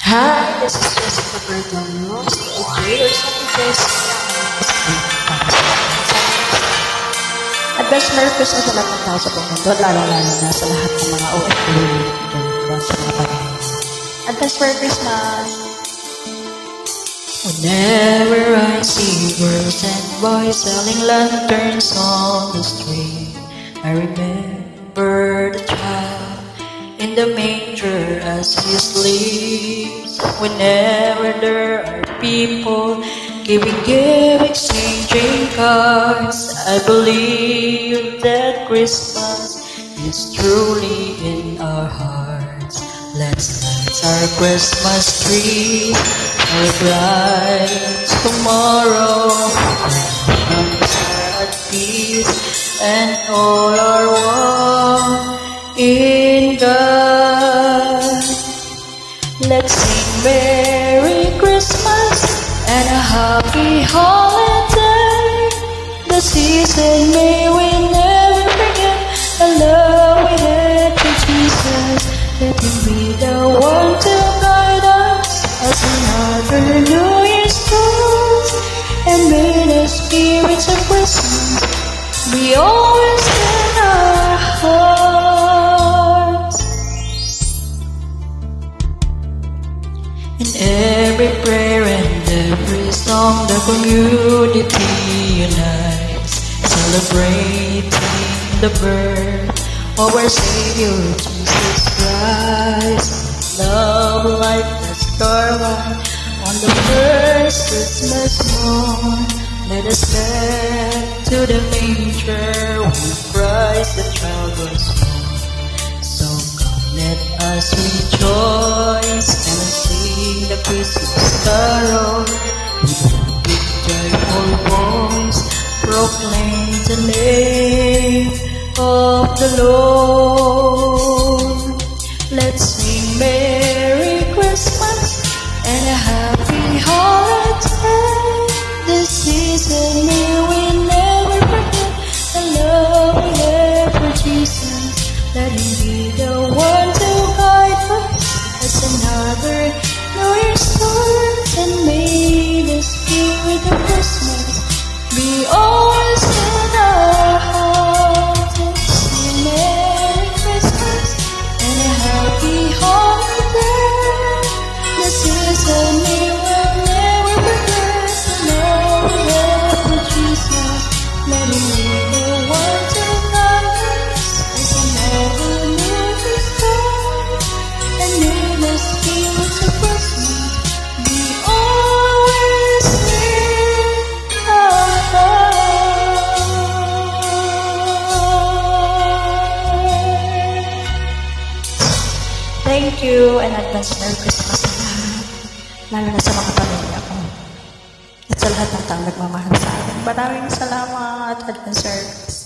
Hi, this is Jessica Bertolos. Today, or something Advance Merry Christmas sa lahat ng tao sa buong mundo, lalo-lalo na sa lahat ng mga OFW doon sa mga pamilya. Advance Merry Christmas! Whenever I see girls and boys selling lanterns on the street, I remember the child in the manger as he sleeps. Whenever there are people giving gifts, exchanging cards, I believe that Christmas is truly in our hearts. Let's light our Christmas tree, our bright tomorrow, comes at peace, and all are one in God. Let's sing Merry Christmas and a happy holiday. The season may we never forget the love we had for Jesus. Let him be the one to guide us as another New Year's comes, and may the spirits of Christmas be always in our hearts. In every prayer and every song, the community unites, celebrating the birth of our Savior Jesus Christ. Love like the starlight on the first Christmas morn. Let us head to the manger where Christ the child was born. So come, let us rejoice and sing the Christmas carol. With a big joyful voice, proclaim the name of the Lord. Let's sing Merry Christmas and a happy holiday. This season may we never forget the love we have for Jesus. Let him be the one to guide us as another New Year starts, and may the spirit of Christmas be always in our hearts. Let's sing Merry Christmas and a happy holiday. The season we will never forget the love we have for Jesus. Let him be the one to guide us as another New Year starts, and may the spirits of Christmas be always in our hearts. Thank you, and advance Merry Christmas sa lahat, lalo na sa mga pamilya ko at sa lahat ng taong nagmamahal sa akin. Maraming salamat, advance service.